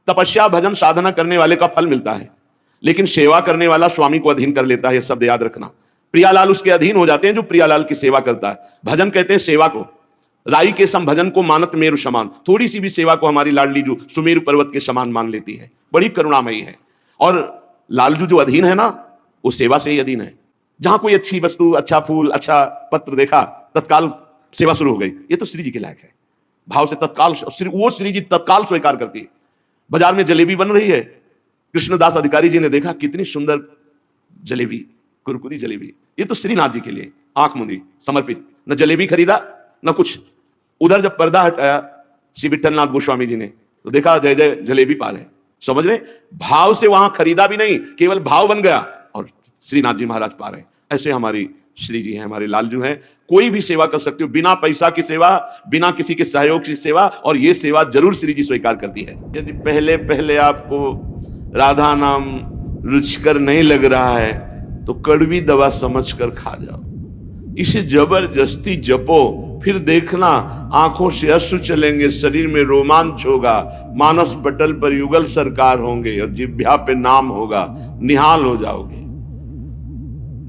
तपस्या भजन साधना करने वाले का फल मिलता है, लेकिन सेवा करने वाला स्वामी को अधीन कर लेता है। यह शब्द याद रखना। प्रियालाल उसके अधीन हो जाते हैं जो प्रियालाल की सेवा करता है। भजन कहते हैं सेवा को। राई के सम भजन को मानत मेरु समान। थोड़ी सी भी सेवा को हमारी लाडली जू सुमेरु पर्वत के समान मान लेती है, बड़ी करुणामयी है। और लालजू जो अधीन है ना, वो सेवा से ही अधीन है। जहां कोई अच्छी वस्तु, अच्छा फूल, अच्छा पत्र देखा, तत्काल सेवा शुरू हो गई। ये तो श्री जी के लायक है। भाव से तत्काल वो श्री जी तत्काल स्वीकार करती है। बाजार में जलेबी बन रही है, कृष्णदास अधिकारी जी ने देखा कितनी सुंदर जलेबी, कुरकुरी जलेबी, ये तो श्रीनाथ जी के लिए आंख मूंदी समर्पित। न जलेबी खरीदा न कुछ। उधर जब पर्दा हटाया श्री विठलनाथ गोस्वामी जी ने, तो देखा जय जय जलेबी पाल है। समझ रहे, भाव से वहां खरीदा भी नहीं, केवल भाव बन गया और श्रीनाथ जी महाराज पा रहे। ऐसे हमारी श्री जी हैं, हमारे लालजू हैं। कोई भी सेवा कर सकते हो, बिना पैसा की सेवा, बिना किसी के सहयोग की सेवा, और ये सेवा जरूर श्री जी स्वीकार करती है। यदि पहले पहले आपको राधा नाम रुचिकर नहीं लग रहा है तो कड़वी दवा समझकर खा जाओ। इसे जबरदस्ती जपो, फिर देखना आंखों से अश्रु चलेंगे, शरीर में रोमांच होगा, मानस पटल पर युगल सरकार होंगे और जिह्वा पे नाम होगा। निहाल हो जाओगे,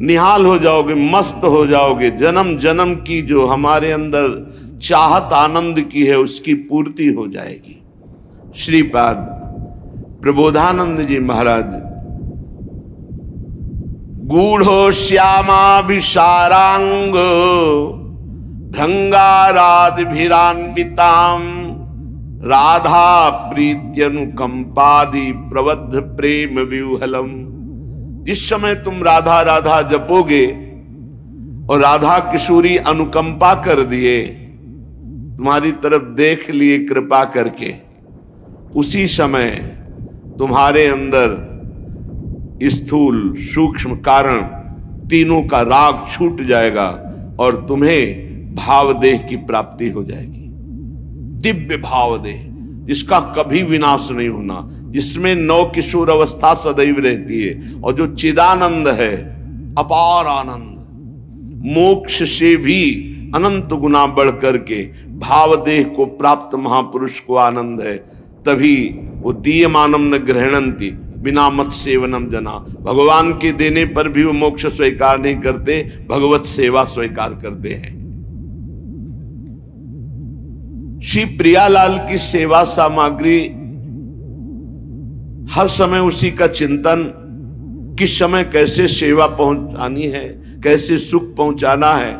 निहाल हो जाओगे, मस्त हो जाओगे। जन्म जन्म की जो हमारे अंदर चाहत आनंद की है उसकी पूर्ति हो जाएगी। श्रीपाद प्रबोधानंद जी महाराज गूढ़ो श्यामाभिसारांग भृंगारादिभिरान्वितां राधा प्रीत्यनुकंपादि प्रबद्ध प्रेम व्यूहलम। जिस समय तुम राधा राधा जपोगे और राधा किशोरी अनुकंपा कर दिए, तुम्हारी तरफ देख लिए कृपा करके, उसी समय तुम्हारे अंदर स्थूल सूक्ष्म कारण तीनों का राग छूट जाएगा और तुम्हें भावदेह की प्राप्ति हो जाएगी। दिव्य भावदेह जिसका कभी विनाश नहीं होना, जिसमें नव किशोर अवस्था सदैव रहती है, और जो चिदानंद है, अपार आनंद, मोक्ष से भी अनंत गुना बढ़ करके भावदेह को प्राप्त महापुरुष को आनंद है। तभी वो दीयमानम न ग्रहणंती बिना मत सेवनम जना। भगवान के देने पर भी वो मोक्ष स्वीकार नहीं करते, भगवत सेवा स्वीकार करते हैं। श्री प्रियालाल की सेवा सामग्री हर समय उसी का चिंतन, किस समय कैसे सेवा पहुंचानी है, कैसे सुख पहुंचाना है।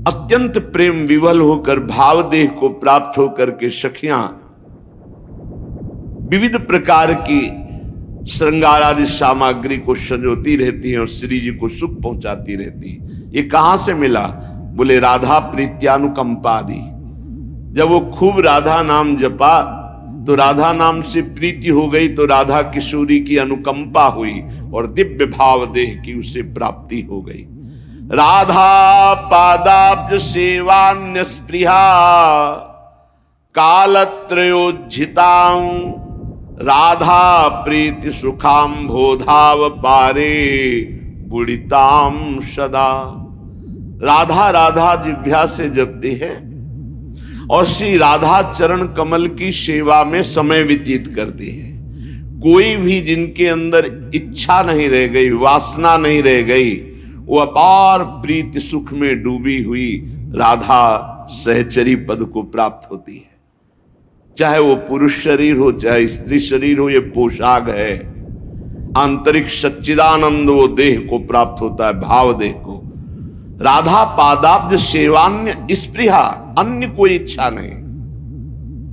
अत्यंत प्रेम विवल होकर भावदेह को प्राप्त होकर के सखियां विविध प्रकार की श्रृंगार आदि सामग्री को संजोती रहती हैं और श्री जी को सुख पहुंचाती रहती है। ये कहां से मिला? बोले राधा प्रीत्यानुकंपादि। जब वो खूब राधा नाम जपा तो राधा नाम से प्रीति हो गई, तो राधा किशोरी की अनुकंपा हुई और दिव्य भाव देह की उसे प्राप्ति हो गई। राधा पादाब्ज सेवान्य स्पृहा कालत्रयोज्झितां राधा प्रीति सुखाम बोधाव पारे बुड़िताम सदा। राधा राधा जिह्वा से जपते हैं और श्री राधा चरण कमल की सेवा में समय व्यतीत करते हैं। कोई भी जिनके अंदर इच्छा नहीं रह गई, वासना नहीं रह गई, वो अपार प्रीति सुख में डूबी हुई राधा सहचरी पद को प्राप्त होती है। चाहे वो पुरुष शरीर हो चाहे स्त्री शरीर हो, ये पोशाक है। आंतरिक सच्चिदानंद वो देह को प्राप्त होता है, भाव देह को। राधा पादाब्ज सेवान्य स्पृहा, अन्य कोई इच्छा नहीं।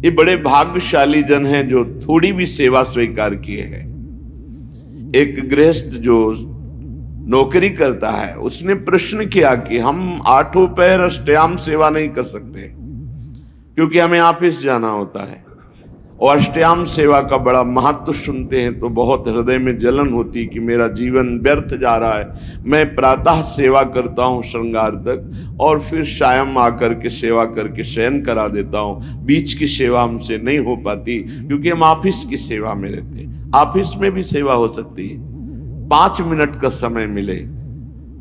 ये बड़े भाग्यशाली जन हैं जो थोड़ी भी सेवा स्वीकार किए हैं। एक गृहस्थ जो नौकरी करता है, उसने प्रश्न किया कि हम आठों पैर अष्टयाम सेवा नहीं कर सकते क्योंकि हमें ऑफिस जाना होता है, और अष्टयाम सेवा का बड़ा महत्व सुनते हैं तो बहुत हृदय में जलन होती कि मेरा जीवन व्यर्थ जा रहा है। मैं प्रातः सेवा करता हूँ श्रृंगार तक और फिर शायम आकर के सेवा करके शयन करा देता हूँ। बीच की सेवा हमसे नहीं हो पाती क्योंकि हम ऑफिस की सेवा में रहते हैं। ऑफिस में भी सेवा हो सकती है, 5 मिनट का समय मिले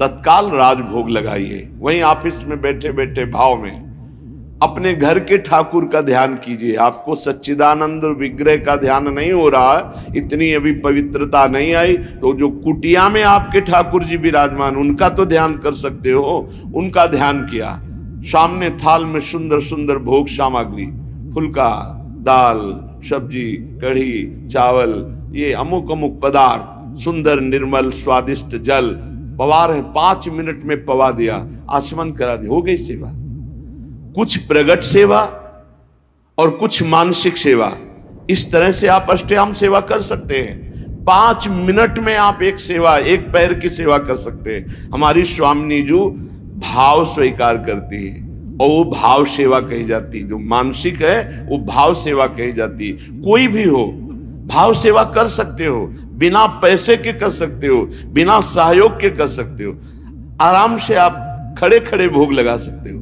तत्काल राजभोग लगाइए, वहीं ऑफिस में बैठे बैठे भाव में अपने घर के ठाकुर का ध्यान कीजिए। आपको सच्चिदानंद विग्रह का ध्यान नहीं हो रहा, इतनी अभी पवित्रता नहीं आई, तो जो कुटिया में आपके ठाकुर जी विराजमान उनका तो ध्यान कर सकते हो। उनका ध्यान किया। सामने थाल में सुंदर सुंदर भोग सामग्री, फुल्का, दाल, सब्जी, कढ़ी, चावल, ये अमुक अमुक पदार्थ, सुंदर निर्मल स्वादिष्ट जल, पवार है। 5 मिनट में पवा दिया, आचमन करा दिया, हो गई सेवा। कुछ प्रगट सेवा और कुछ मानसिक सेवा, इस तरह से आप अष्टयाम सेवा कर सकते हैं। 5 मिनट में आप एक सेवा, एक पैर की सेवा कर सकते हैं। हमारी स्वामिनी जी भाव स्वीकार करती है और वो भाव सेवा कही जाती है। जो मानसिक है वो भाव सेवा कही जाती है। कोई भी हो भाव सेवा कर सकते हो, बिना पैसे के कर सकते हो, बिना सहयोग के कर सकते हो। आराम से आप खड़े खड़े भोग लगा सकते हो।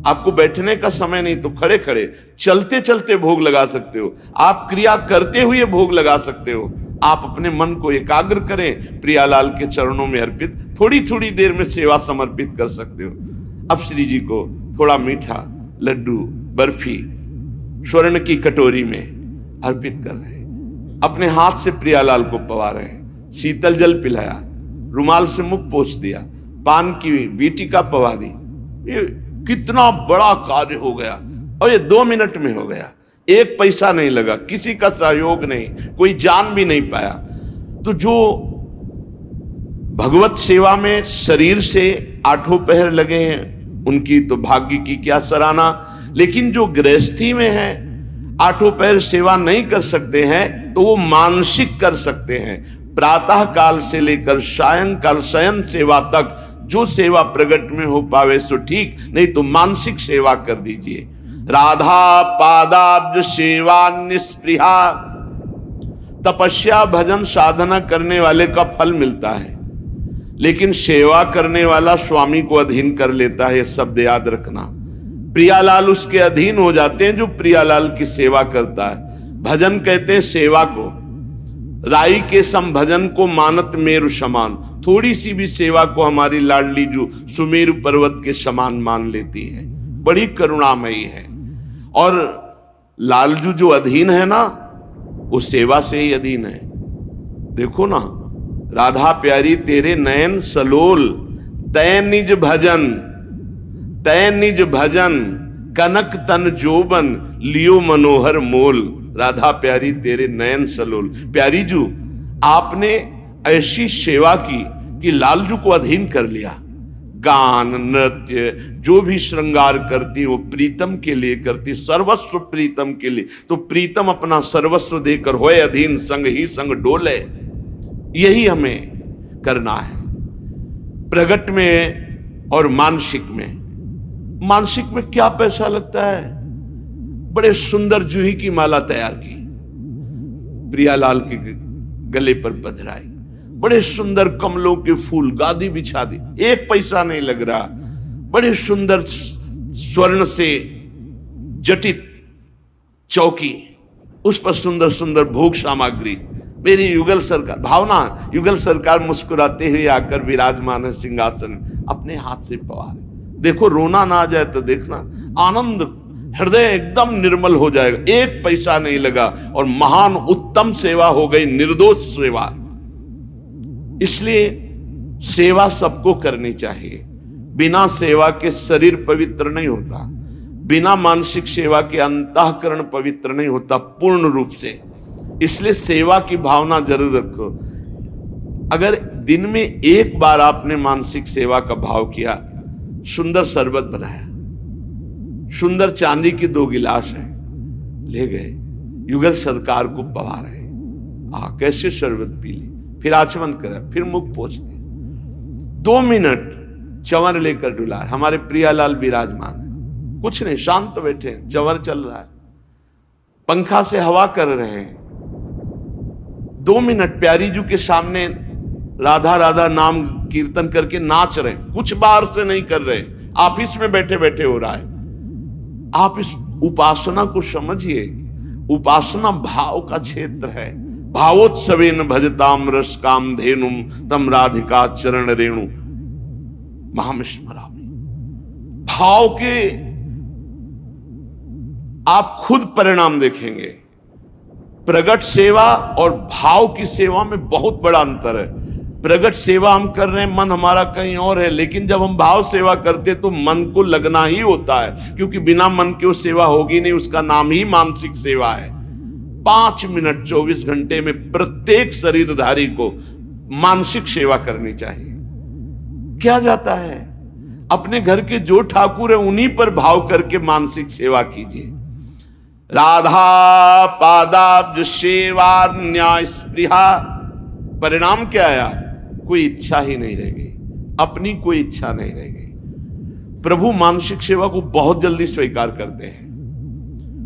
आपको बैठने का समय नहीं तो खड़े खड़े, चलते चलते भोग लगा सकते हो। आप क्रिया करते हुए भोग लगा सकते हो। आप अपने मन को एकाग्र करें, प्रियालाल के चरणों में अर्पित थोड़ी थोड़ी देर में सेवा समर्पित कर सकते हो। अब श्री जी को थोड़ा मीठा, लड्डू, बर्फी स्वर्ण की कटोरी में अर्पित कर रहे हैं। अपने हाथ से प्रियालाल को पवा रहे हैं। शीतल जल पिलाया, रुमाल से मुख पोंछ दिया, पान की बीटी का पवा दी। ये कितना बड़ा कार्य हो गया और ये 2 मिनट में हो गया। 1 पैसा नहीं लगा, किसी का सहयोग नहीं, कोई जान भी नहीं पाया। तो जो भगवत सेवा में शरीर से 8 पहर लगे हैं उनकी तो भाग्य की क्या सराहना। लेकिन जो गृहस्थी में है 8 पहर सेवा नहीं कर सकते हैं तो वो मानसिक कर सकते हैं। प्रातः काल से लेकर सायंकाल शयन सेवा तक जो सेवा प्रगट में हो पावे सो ठीक, नहीं तो मानसिक सेवा कर दीजिए। राधा पादाब्ज सेवा निस्पृहा, तपस्या भजन साधना करने वाले का फल मिलता है, लेकिन सेवा करने वाला स्वामी को अधीन कर लेता है। ये शब्द याद रखना। प्रियालाल उसके अधीन हो जाते हैं जो प्रियालाल की सेवा करता है। भजन कहते हैं सेवा को। राई के सम भजन को मानत मेरु समान। थोड़ी सी भी सेवा को हमारी लाडली जो सुमेरु पर्वत के समान मान लेती है, बड़ी करुणामयी है। और लालजू जो अधीन है ना, वो सेवा से ही अधीन है। देखो ना, राधा प्यारी तेरे नयन सलोल, तय निज भजन, तय निज भजन, कनक तन जोबन, लियो मनोहर मोल। राधा प्यारी तेरे नयन सलोल। प्यारी जू आपने ऐसी सेवा की कि लालजू को अधीन कर लिया। गान नृत्य जो भी श्रृंगार करती वो प्रीतम के लिए करती, सर्वस्व प्रीतम के लिए। तो प्रीतम अपना सर्वस्व देकर होए अधीन, संग ही संग डोले। यही हमें करना है प्रगट में और मानसिक में। मानसिक में क्या पैसा लगता है? बड़े सुंदर जूही की माला तैयार की, प्रियालाल के गले पर बधराई। बड़े सुंदर कमलों के फूल, गादी बिछा दी, 1 पैसा नहीं लग रहा। बड़े सुंदर स्वर्ण से जटित चौकी, उस पर सुंदर सुंदर भोग सामग्री। मेरी युगल सरकार, भावना युगल सरकार मुस्कुराते हुए आकर विराजमान है सिंहासन, अपने हाथ से पवार। देखो, रोना ना आ जाए तो देखना, आनंद, हृदय एकदम निर्मल हो जाएगा। 1 पैसा नहीं लगा और महान उत्तम सेवा हो गई, निर्दोष सेवा। इसलिए सेवा सबको करनी चाहिए। बिना सेवा के शरीर पवित्र नहीं होता, बिना मानसिक सेवा के अंतःकरण पवित्र नहीं होता पूर्ण रूप से। इसलिए सेवा की भावना जरूर रखो। अगर दिन में 1 बार आपने मानसिक सेवा का भाव किया, सुंदर शरबत बनाया, सुंदर चांदी की 2 गिलास है, ले गए, युगल सरकार को पवा रहे, कैसे शरबत पी ली, फिर आचमन करा, फिर मुख पोंछ दिया। 2 मिनट चंवर लेकर डुला। हमारे प्रियालाल विराजमान है, कुछ नहीं, शांत बैठे, चंवर चल रहा है, पंखा से हवा कर रहे हैं। 2 मिनट प्यारी जी के सामने राधा राधा नाम कीर्तन करके नाच रहे, कुछ बाहर से नहीं कर रहे, ऑफिस में बैठे बैठे हो रहा है। आप इस उपासना को समझिए। उपासना भाव का क्षेत्र है। भावोत्सवेन भजताम रस काम धेनुम तम राधिका चरण रेणु महामिस्मरामि। भाव के आप खुद परिणाम देखेंगे। प्रगट सेवा और भाव की सेवा में बहुत बड़ा अंतर है। प्रगट सेवा हम कर रहे हैं, मन हमारा कहीं और है, लेकिन जब हम भाव सेवा करते तो मन को लगना ही होता है, क्योंकि बिना मन के वो सेवा होगी नहीं। उसका नाम ही मानसिक सेवा है। 5 मिनट 24 घंटे में प्रत्येक शरीरधारी को मानसिक सेवा करनी चाहिए। क्या जाता है, अपने घर के जो ठाकुर है उन्हीं पर भाव करके मानसिक सेवा कीजिए। राधा पादाब्ज सेवा न्याय स्पृहा, परिणाम क्या आया? कोई इच्छा ही नहीं रह गई, अपनी कोई इच्छा नहीं रह गई। प्रभु मानसिक सेवा को बहुत जल्दी स्वीकार करते हैं।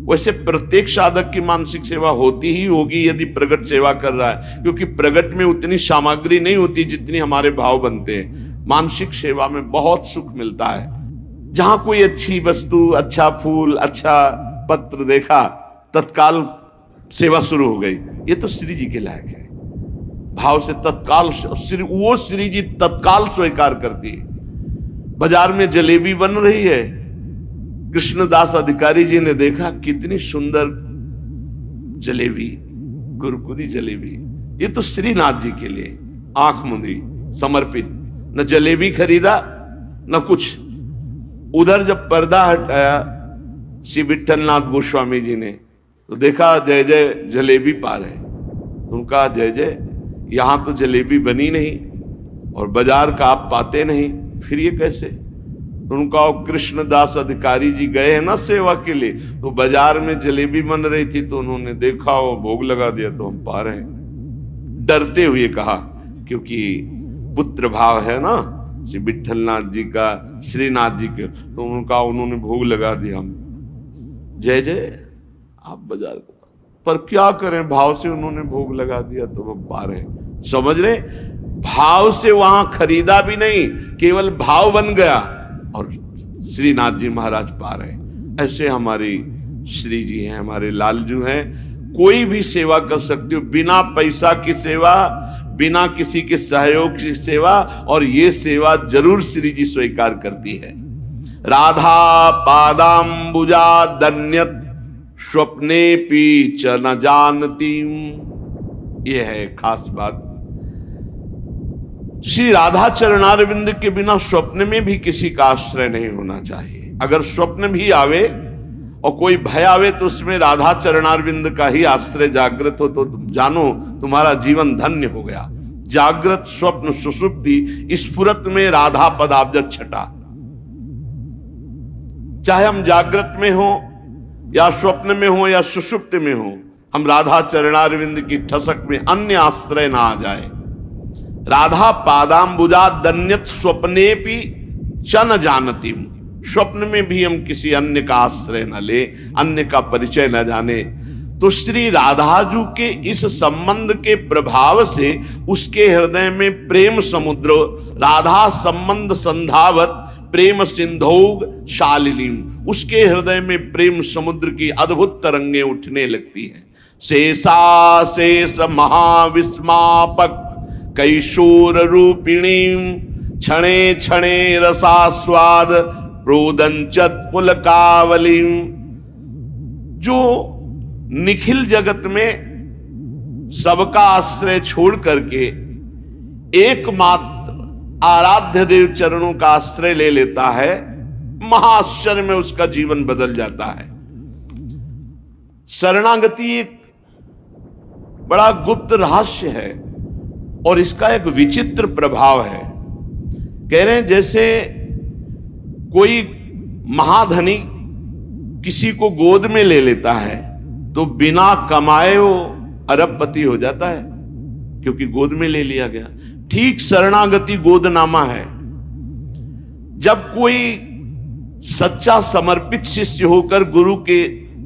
वैसे प्रत्येक साधक की मानसिक सेवा होती ही होगी यदि प्रगट सेवा कर रहा है, क्योंकि प्रगट में उतनी सामग्री नहीं होती जितनी हमारे भाव बनते हैं। मानसिक सेवा में बहुत सुख मिलता है। जहां कोई अच्छी वस्तु, अच्छा फूल, अच्छा पत्र देखा, तत्काल सेवा शुरू हो गई। ये तो श्री जी के लायक है। भाव से तत्काल वो श्री जी तत्काल स्वीकार करती है। बाजार में जलेबी बन रही है, कृष्णदास अधिकारी जी ने देखा कितनी सुंदर जलेबी, कुरकुरी जलेबी। ये तो श्रीनाथ जी के लिए आंख मुंदी समर्पित। न जलेबी खरीदा न कुछ। उधर जब पर्दा हटाया श्री विठलनाथ गोस्वामी जी ने, तो देखा जय जय जलेबी पा रहे। तो उनका जय जय, यहां तो जलेबी बनी नहीं और बाजार का आप पाते नहीं, फिर ये कैसे? तो उनका कृष्णदास अधिकारी जी गए हैं ना सेवा के लिए, तो बाजार में जलेबी बन रही थी, तो उन्होंने देखा वो भोग लगा दिया, तो हम पा रहे हैं। डरते हुए कहा, क्योंकि पुत्र भाव है ना श्री विठलनाथ जी का, श्रीनाथ जी के, तो उन्होंने भोग लगा दिया। हम जय जय आप बाजार को, पर क्या करें, भाव से उन्होंने भोग लगा दिया तो वो पा रहे। समझ रहे? भाव से वहां खरीदा भी नहीं, केवल भाव बन गया और श्रीनाथ जी महाराज पा रहे। ऐसे हमारी श्री जी हैं, हमारे लालजू हैं। कोई भी सेवा कर सकते हो, बिना पैसा की सेवा, बिना किसी के सहयोग की सेवा, और ये सेवा जरूर श्री जी स्वीकार करती है। राधा पादाम्बुजा दन्यत स्वप्ने पी च न जानती, ये है खास बात। श्री राधा चरणारविंद के बिना स्वप्न में भी किसी का आश्रय नहीं होना चाहिए। अगर स्वप्न भी आवे और कोई भय आवे तो उसमें राधा चरणारविंद का ही आश्रय जागृत हो, तो जानो तुम्हारा जीवन धन्य हो गया। जागृत स्वप्न सुषुप्ति स्फुरत में राधा पदाब्ज छटा। चाहे हम जागृत में हो या स्वप्न में हो या सुषुप्त में हो, हम राधा चरणारविंद की ठसक में अन्य आश्रय ना आ जाए। राधा पादाम्बुजा दन्यत स्वप्ने पी च न जानती, स्वप्न में भी हम किसी अन्य का आश्रय न ले, अन्य का परिचय न जाने। तो श्री राधाजू के इस संबंध के प्रभाव से उसके हृदय में प्रेम समुद्र, राधा संबंध संधावत प्रेम सिंधौग शालिनीम, उसके हृदय में प्रेम समुद्र की अद्भुत तरंगें उठने लगती हैं। शेषा शेष महाविस्मापक कैशोर रूपिणी, क्षणे क्षणे रसास्वाद प्रोदंचत पुलकावली। जो निखिल जगत में सबका आश्रय छोड़ करके एकमात्र आराध्य देव चरणों का आश्रय ले लेता है, महाआश्चर्य में उसका जीवन बदल जाता है। शरणागति एक बड़ा गुप्त रहस्य है और इसका एक विचित्र प्रभाव है। कह रहे हैं जैसे कोई महाधनी किसी को गोद में ले लेता है तो बिना कमाए वो अरबपति हो जाता है, क्योंकि गोद में ले लिया गया। ठीक शरणागति गोदनामा है। जब कोई सच्चा समर्पित शिष्य होकर गुरु के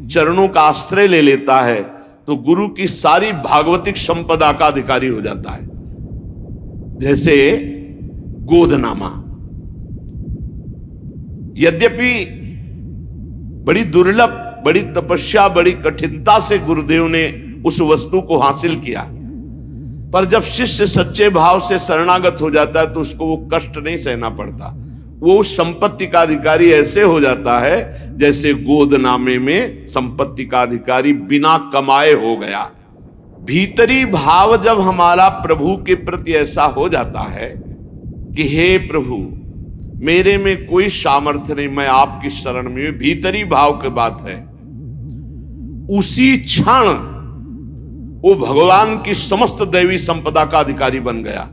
चरणों का आश्रय ले लेता है तो गुरु की सारी भागवतिक संपदा का अधिकारी हो जाता है। जैसे गोदनामा, यद्यपि बड़ी दुर्लभ, बड़ी तपस्या, बड़ी कठिनता से गुरुदेव ने उस वस्तु को हासिल किया, पर जब शिष्य सच्चे भाव से शरणागत हो जाता है तो उसको वो कष्ट नहीं सहना पड़ता। वो संपत्ति का अधिकारी ऐसे हो जाता है जैसे गोदनामे में संपत्ति का अधिकारी बिना कमाए हो गया। भीतरी भाव जब हमारा प्रभु के प्रति ऐसा हो जाता है कि हे प्रभु, मेरे में कोई सामर्थ्य नहीं, मैं आपकी शरण में हूं, भीतरी भाव की बात है, उसी क्षण वो भगवान की समस्त दैवी संपदा का अधिकारी बन गया।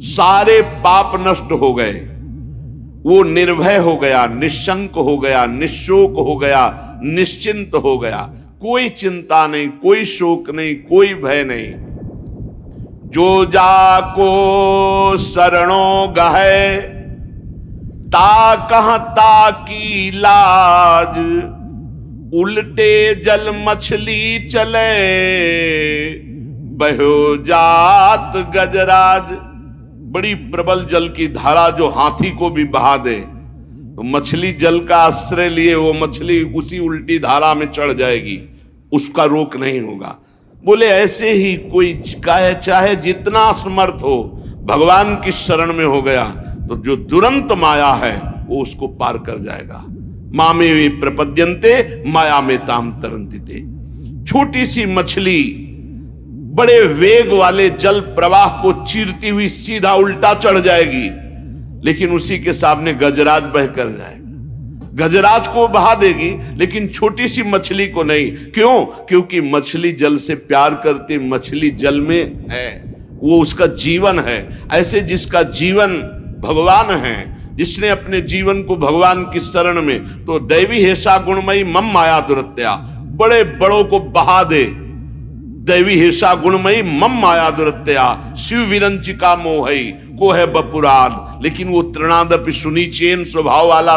सारे पाप नष्ट हो गए, वो निर्भय हो गया, निशंक हो गया, निशोक हो गया, निश्चिंत हो गया। कोई चिंता नहीं, कोई शोक नहीं, कोई भय नहीं। जो जाको शरणों गहे ता कहता की लाज, उल्टे जल मछली चले बहो जात गजराज। बड़ी प्रबल जल की धारा जो हाथी को भी बहा दे, तो मछली जल का आश्रय लिए वो मछली उसी उल्टी धारा में चढ़ जाएगी, उसका रोक नहीं होगा। बोले ऐसे ही कोई चाहे जितना समर्थ हो, भगवान की शरण में हो गया तो जो दुरंत माया है वो उसको पार कर जाएगा। मामे वे प्रपद्यन्ते माया में ताम तरंतिते। छोटी सी मछली बड़े वेग वाले जल प्रवाह को चीरती हुई सीधा उल्टा चढ़ जाएगी, लेकिन उसी के सामने गजराज बह कर जाएगा। गजराज को बहा देगी, लेकिन छोटी सी मछली को नहीं। क्यों? क्योंकि मछली जल से प्यार करती, मछली जल में है, वो उसका जीवन है। ऐसे जिसका जीवन भगवान है, जिसने अपने जीवन को भगवान की शरण में, तो दैवी हेषा गुणमयी मम माया दुरत्या, बड़े बड़ों को बहा दे। दैवी हेषा गुणमयी मम माया दुरत्या, शिव विरंचिका मोहई को है बपुरान। लेकिन वो तृणादपि सुनीचेन स्वभाव वाला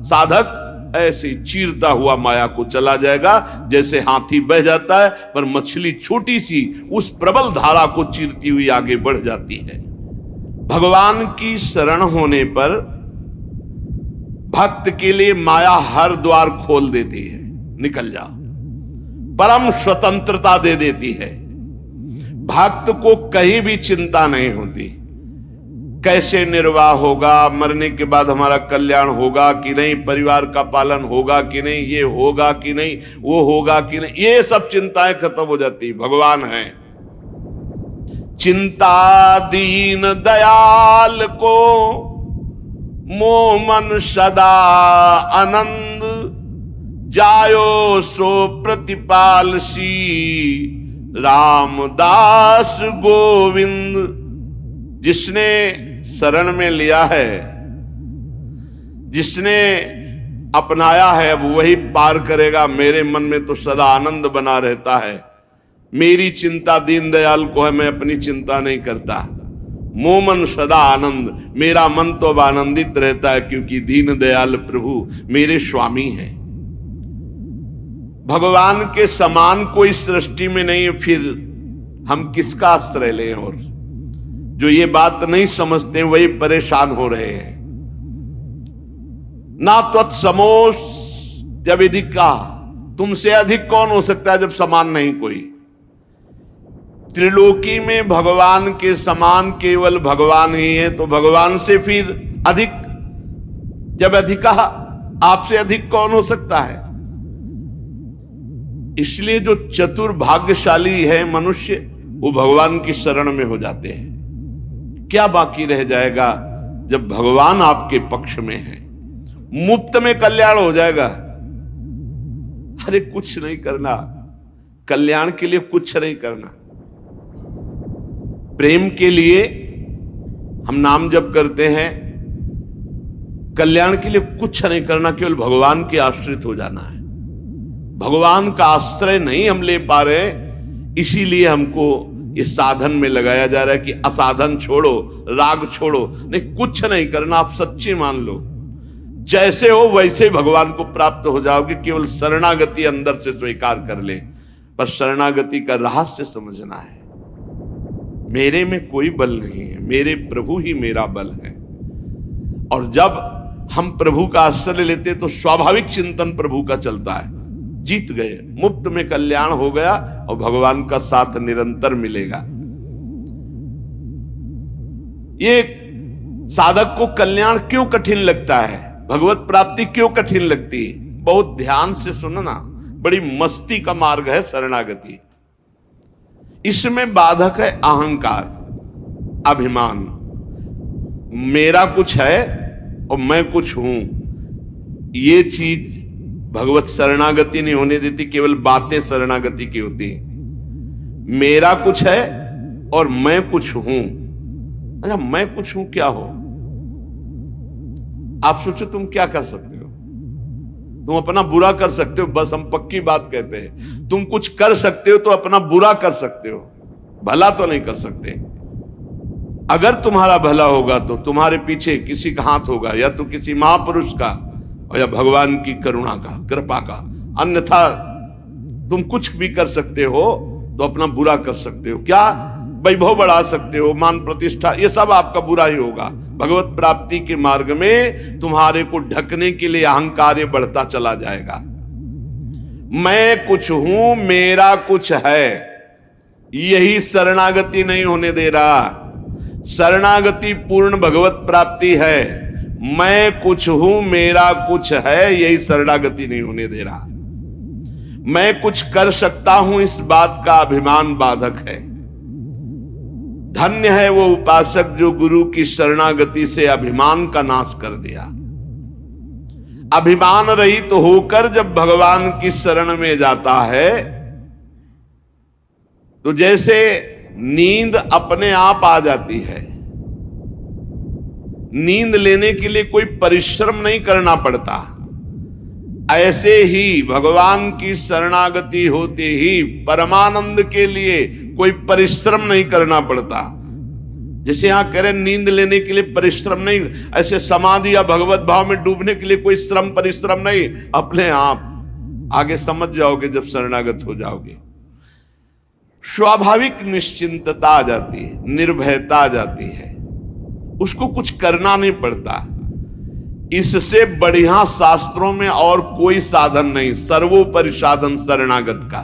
साधक ऐसे चीरता हुआ माया को चला जाएगा, जैसे हाथी बह जाता है, पर मछली छोटी सी उस प्रबल धारा को चीरती हुई आगे बढ़ जाती है। भगवान की शरण होने पर भक्त के लिए माया हर द्वार खोल देती है, निकल जा, परम स्वतंत्रता दे देती है। भक्त को कहीं भी चिंता नहीं होती, कैसे निर्वाह होगा, मरने के बाद हमारा कल्याण होगा कि नहीं, परिवार का पालन होगा कि नहीं, ये होगा कि नहीं, वो होगा कि नहीं, ये सब चिंताएं खत्म हो जाती। भगवान है। चिंता दीन दयाल को मोह मन सदा आनंद, जायो सो प्रतिपाल सी रामदास गोविंद। जिसने शरण में लिया है, जिसने अपनाया है, अब वही पार करेगा। मेरे मन में तो सदा आनंद बना रहता है। मेरी चिंता दीनदयाल को है, मैं अपनी चिंता नहीं करता। मोमन सदा आनंद, मेरा मन तो अब आनंदित रहता है, क्योंकि दीनदयाल प्रभु मेरे स्वामी हैं। भगवान के समान कोई सृष्टि में नहीं, फिर हम किसका आश्रय लें? और जो ये बात नहीं समझते वही परेशान हो रहे हैं। ना त्वत्समोस जब अधिका, तुमसे अधिक कौन हो सकता है जब समान नहीं कोई। त्रिलोकी में भगवान के समान केवल भगवान ही है, तो भगवान से फिर अधिक जब अधिका, आपसे अधिक कौन हो सकता है? इसलिए जो चतुर भाग्यशाली है मनुष्य, वो भगवान की शरण में हो जाते हैं। क्या बाकी रह जाएगा जब भगवान आपके पक्ष में है? मुफ्त में कल्याण हो जाएगा। अरे कुछ नहीं करना, कल्याण के लिए कुछ नहीं करना। प्रेम के लिए हम नाम जप करते हैं, कल्याण के लिए कुछ नहीं करना, केवल भगवान के आश्रित हो जाना है। भगवान का आश्रय नहीं हम ले पा रहे, इसीलिए हमको ये साधन में लगाया जा रहा है कि असाधन छोड़ो, राग छोड़ो। नहीं, कुछ नहीं करना, आप सच्ची मान लो, जैसे हो वैसे भगवान को प्राप्त हो जाओगे। केवल शरणागति अंदर से स्वीकार कर ले, पर शरणागति का रहस्य समझना है। मेरे में कोई बल नहीं है, मेरे प्रभु ही मेरा बल है। और जब हम प्रभु का आश्रय लेते तो स्वाभाविक चिंतन प्रभु का चलता है। जीत गए, मुफ्त में कल्याण हो गया, और भगवान का साथ निरंतर मिलेगा। ये साधक को कल्याण क्यों कठिन लगता है, भगवत प्राप्ति क्यों कठिन लगती है? बहुत ध्यान से सुनना, बड़ी मस्ती का मार्ग है शरणागति। इसमें बाधक है अहंकार, अभिमान, मेरा कुछ है और मैं कुछ हूं। ये चीज भगवत शरणागति नहीं होने देती, केवल बातें शरणागति की होती है। मेरा कुछ है और मैं कुछ हूं। अच्छा, मैं कुछ हूं क्या हो? आप सोचो तुम क्या कर सकते हो? तुम अपना बुरा कर सकते हो, बस हम पक्की बात कहते हैं। तुम कुछ कर सकते हो तो अपना बुरा कर सकते हो, भला तो नहीं कर सकते। अगर तुम्हारा भला होगा तो तुम्हारे पीछे किसी का हाथ होगा, या तो किसी महापुरुष का और या भगवान की करुणा का, कृपा का। अन्यथा तुम कुछ भी कर सकते हो तो अपना बुरा कर सकते हो। क्या? वैभव बढ़ा सकते हो, मान प्रतिष्ठा, ये सब आपका बुरा ही होगा। भगवत प्राप्ति के मार्ग में तुम्हारे को ढकने के लिए अहंकार बढ़ता चला जाएगा। मैं कुछ हूं, मेरा कुछ है, यही शरणागति नहीं होने दे रहा। शरणागति पूर्ण भगवत प्राप्ति है। मैं कुछ हूं, मेरा कुछ है, यही शरणागति नहीं होने दे रहा। मैं कुछ कर सकता हूं, इस बात का अभिमान बाधक है। धन्य है वो उपासक जो गुरु की शरणागति से अभिमान का नाश कर दिया। अभिमान रहित तो होकर जब भगवान की शरण में जाता है तो जैसे नींद अपने आप आ जाती है। नींद लेने के लिए कोई परिश्रम नहीं करना पड़ता। ऐसे ही भगवान की शरणागति होते ही परमानंद के लिए कोई परिश्रम नहीं करना पड़ता। जैसे यहां कह रहे नींद लेने के लिए परिश्रम नहीं, ऐसे समाधि या भगवत भाव में डूबने के लिए कोई श्रम परिश्रम नहीं, अपने आप आगे समझ जाओगे जब शरणागत हो जाओगे। स्वाभाविक निश्चिंतता आ जाती है, निर्भयता आ जाती है, उसको कुछ करना नहीं पड़ता। इससे बढ़िया शास्त्रों में और कोई साधन नहीं, सर्वोपरि साधन शरणागत का।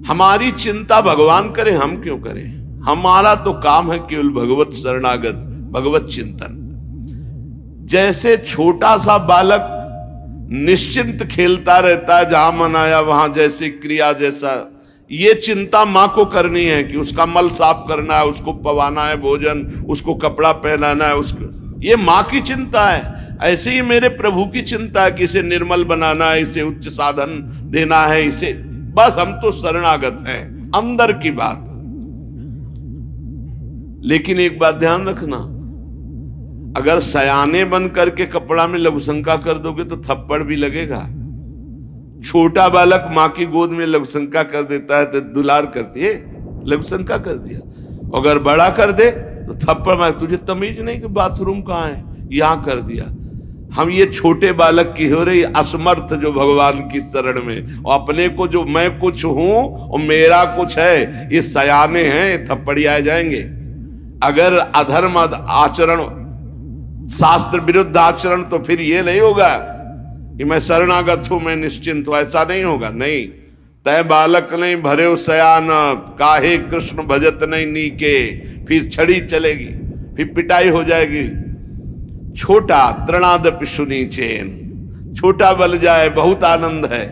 हमारी चिंता भगवान करे, हम क्यों करें? हमारा तो काम है केवल भगवत शरणागत, भगवत चिंतन। जैसे छोटा सा बालक निश्चिंत खेलता रहता है, जहां मन आया वहां जैसे क्रिया, जैसा ये चिंता मां को करनी है कि उसका मल साफ करना है, उसको पवाना है भोजन, उसको कपड़ा पहनाना है, उसको, ये मां की चिंता है। ऐसे ही मेरे प्रभु की चिंता है कि इसे निर्मल बनाना है, इसे उच्च साधन देना है, इसे, बस हम तो शरणागत हैं, अंदर की बात। लेकिन एक बात ध्यान रखना, अगर सयाने बन करके कपड़ा में लघुशंका कर दोगे तो थप्पड़ भी लगेगा। छोटा बालक मां की गोद में लघुशंका कर देता है तो दुलार करती है, लघुशंका कर दिया। अगर बड़ा कर दे तो थप्पड़ मार, तुझे तमीज नहीं कि बाथरूम कहां है, यहां कर दिया। हम ये छोटे बालक की हो रही असमर्थ जो भगवान की शरण में, और अपने को जो मैं कुछ हूं और मेरा कुछ है, ये सयाने हैं, थप्पड़ियाए जाएंगे। अगर अधर्म आचरण, शास्त्र विरुद्ध आचरण, तो फिर ये नहीं होगा कि मैं शरणागत हूं, मैं निश्चिंत हूं, ऐसा नहीं होगा। नहीं, तय बालक नहीं भरे सयान, काहे कृष्ण भजत नहीं नीके, फिर छड़ी चलेगी, फिर पिटाई हो जाएगी। छोटा तृणादपि सुनी चैन, छोटा बल जाए बहुत आनंद है।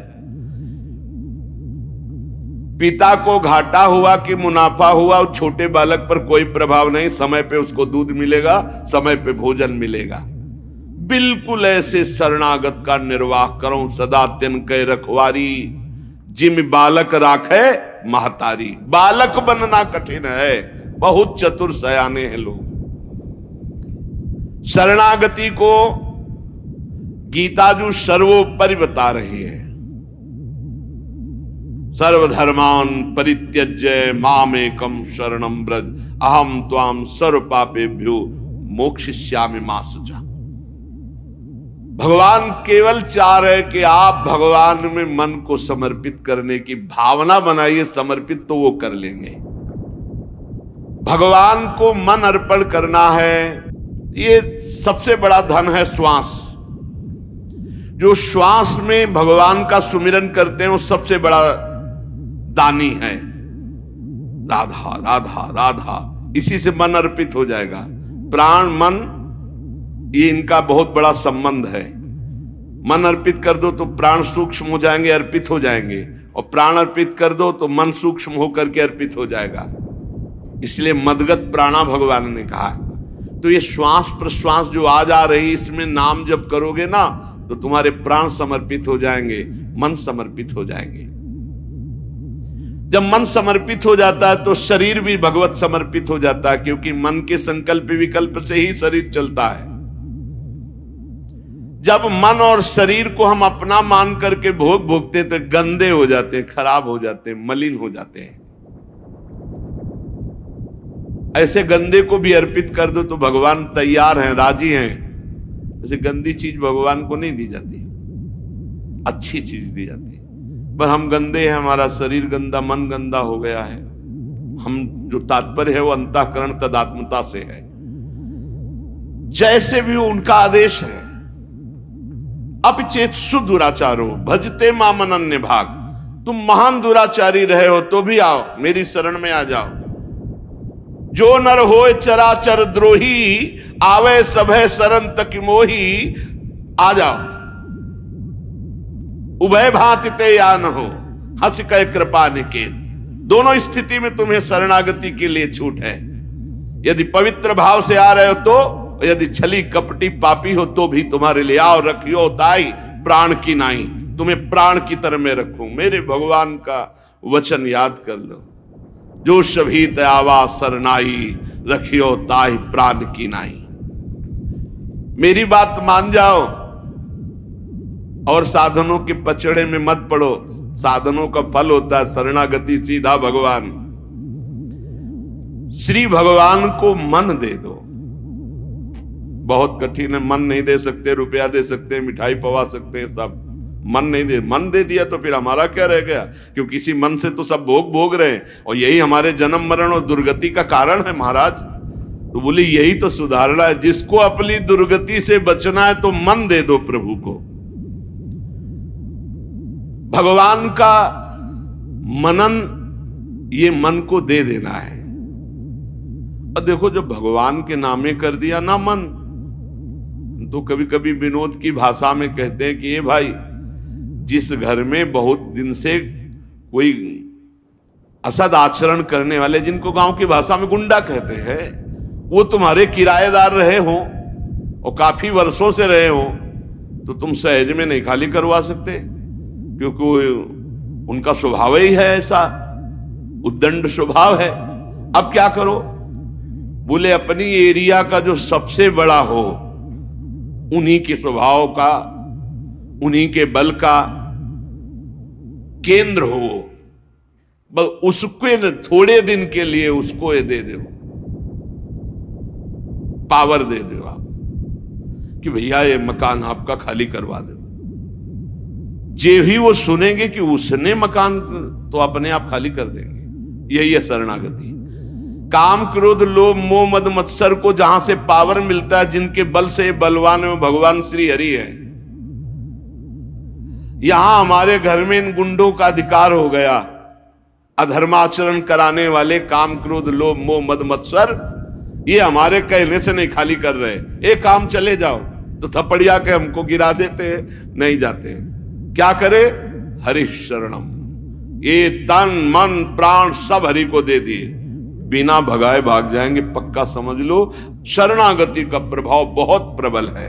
पिता को घाटा हुआ कि मुनाफा हुआ, छोटे बालक पर कोई प्रभाव नहीं। समय पे उसको दूध मिलेगा, समय पे भोजन मिलेगा। बिल्कुल ऐसे शरणागत का निर्वाह करो सदा तिनके रखवारी, जिम बालक राखे महतारी। बालक बनना कठिन है, बहुत चतुर सयाने हैं लोग। शरणागति को गीताजू सर्वोपरि बता रही है। सर्वधर्मान परित्यज्य मामेकम शरणं व्रज, अहम त्वाम सर्व पापेभ्यो मोक्षयिष्यामि मा शुचा। भगवान केवल चाह रहे कि आप भगवान में मन को समर्पित करने की भावना बनाइए, समर्पित तो वो कर लेंगे। भगवान को मन अर्पण करना है, ये सबसे बड़ा धन है। श्वास, जो श्वास में भगवान का सुमिरन करते हैं वो सबसे बड़ा दानी है। राधा राधा राधा, इसी से मन अर्पित हो जाएगा। प्राण मन ये इनका बहुत बड़ा संबंध है। मन अर्पित कर दो तो प्राण सूक्ष्म हो जाएंगे, अर्पित हो जाएंगे, और प्राण अर्पित कर दो तो मन सूक्ष्म होकर के अर्पित हो जाएगा। इसलिए मदगत प्राणा भगवान ने कहा। तो ये श्वास प्रश्वास जो आज आ रही, इसमें नाम जब करोगे ना तो तुम्हारे प्राण समर्पित हो जाएंगे, मन समर्पित हो जाएंगे। जब मन समर्पित हो जाता है तो शरीर भी भगवत समर्पित हो जाता है, क्योंकि मन के संकल्प विकल्प से ही शरीर चलता है। जब मन और शरीर को हम अपना मान करके भोगते तो गंदे हो जाते हैं, खराब हो जाते हैं, मलिन हो जाते हैं। ऐसे गंदे को भी अर्पित कर दो तो भगवान तैयार हैं, राजी हैं। ऐसे गंदी चीज भगवान को नहीं दी जाती, अच्छी चीज दी जाती है। पर हम गंदे हैं, हमारा शरीर गंदा, मन गंदा हो गया है। हम जो तात्पर्य है वो अंतःकरण तदात्मता से है। जैसे भी उनका आदेश है, अपचेत सुदुराचारो भजते मामन अन्य भाग। तुम महान दुराचारी रहे हो तो भी आओ, मेरी शरण में आ जाओ। जो नर होए चराचर द्रोही, आवे सभय शरण तक मोही। आ जाओ, उभय भांति ते या न हो, हंस कह कृपा निकेत। दोनों स्थिति में तुम्हें शरणागति के लिए छूट है। यदि पवित्र भाव से आ रहे हो तो, यदि छली कपटी पापी हो तो भी तुम्हारे लिए आओ। रखियो ताई प्राण की नाई, तुम्हें प्राण की तरह में रखूं। मेरे भगवान का वचन याद कर लो, जो सभी आवा सरनाई, रखियो ताई प्राण की नाई। मेरी बात मान जाओ और साधनों के पचड़े में मत पड़ो। साधनों का फल होता है शरणागति, सीधा भगवान। श्री भगवान को मन दे दो। बहुत कठिन है, मन नहीं दे सकते, रुपया दे सकते हैं, मिठाई पवा सकते हैं, सब मन नहीं दे। मन दे दिया तो फिर हमारा क्या रह गया? क्योंकि इसी मन से तो सब भोग रहे हैं, और यही हमारे जन्म मरण और दुर्गति का कारण है महाराज। तो बोले यही तो सुधारना है। जिसको अपनी दुर्गति से बचना है तो मन दे दो प्रभु को। भगवान का मनन, ये मन को दे देना है। और देखो, जब भगवान के नामे कर दिया ना मन, तो कभी कभी विनोद की भाषा में कहते हैं कि ये भाई, जिस घर में बहुत दिन से कोई असद आचरण करने वाले, जिनको गांव की भाषा में गुंडा कहते हैं, वो तुम्हारे किराएदार रहे हो और काफी वर्षों से रहे हो, तो तुम सहज में नहीं खाली करवा सकते, क्योंकि उनका स्वभाव ही है ऐसा, उद्दंड स्वभाव है। अब क्या करो? बोले अपनी एरिया का जो सबसे बड़ा हो, उन्हीं के स्वभाव का, उन्हीं के बल का केंद्र हो, बस उसको थोड़े दिन के लिए उसको ये दे दो, पावर दे दो आप कि भैया ये मकान आपका खाली करवा दो। जे ही वो सुनेंगे कि उसने मकान, तो अपने आप खाली कर देंगे। यही है शरणागति। काम क्रोध लोभ मोह मद मत्सर को जहां से पावर मिलता है, जिनके बल से बलवान है, भगवान श्री हरि है। यहां हमारे घर में इन गुंडों का अधिकार हो गया, अधर्माचरण कराने वाले, काम क्रोध लोभ मोह मद मत्सर, ये हमारे कहने से नहीं खाली कर रहे। एक काम चले जाओ तो थपड़िया के हमको गिरा देते हैं, नहीं जाते हैं। क्या करे? हरि शरणम। ये तन मन प्राण सब हरि को दे दिए, बिना भगाए भाग जाएंगे, पक्का समझ लो। शरणागति का प्रभाव बहुत प्रबल है।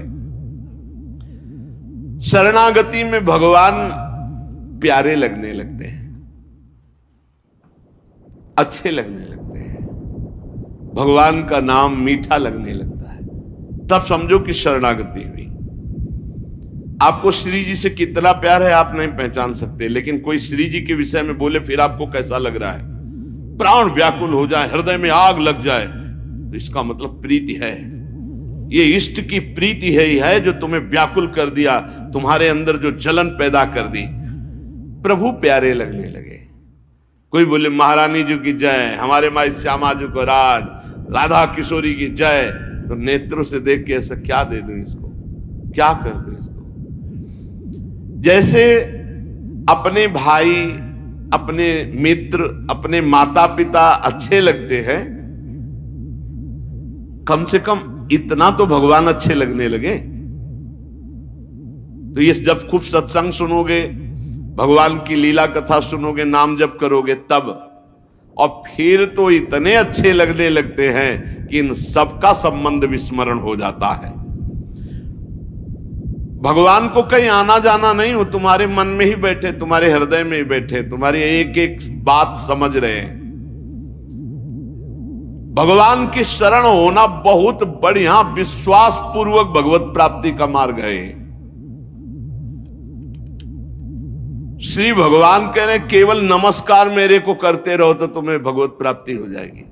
शरणागति में भगवान प्यारे लगने लगते हैं, अच्छे लगने लगते हैं, भगवान का नाम मीठा लगने लगता है, तब समझो कि शरणागति हुई। आपको श्री जी से कितना प्यार है आप नहीं पहचान सकते, लेकिन कोई श्री जी के विषय में बोले फिर आपको कैसा लग रहा है? प्राण व्याकुल हो जाए, हृदय में आग लग जाए, तो इसका मतलब प्रीति है। ये इष्ट की प्रीति है जो तुम्हें व्याकुल कर दिया, तुम्हारे अंदर जो जलन पैदा कर दी। प्रभु प्यारे लगने लगे। कोई बोले महारानी जी की जय, हमारे माई श्यामा जी को राज, राधा किशोरी की जय, तो नेत्रों से देख के ऐसा क्या दे दूं इसको, क्या कर दूं इसको? जैसे अपने भाई, अपने मित्र, अपने माता पिता अच्छे लगते हैं, कम से कम इतना तो भगवान अच्छे लगने लगे। तो ये जब खूब सत्संग सुनोगे, भगवान की लीला कथा सुनोगे, नाम जप करोगे तब, और फिर तो इतने अच्छे लगने लगते हैं कि इन सबका संबंध विस्मरण हो जाता है। भगवान को कहीं आना जाना नहीं हो, तुम्हारे मन में ही बैठे, तुम्हारे हृदय में ही बैठे, तुम्हारी एक एक बात समझ रहे हैं। भगवान की शरण होना बहुत बढ़िया विश्वास पूर्वक भगवत प्राप्ति का मार्ग है। श्री भगवान कह रहे केवल नमस्कार मेरे को करते रहो तो तुम्हें भगवत प्राप्ति हो जाएगी।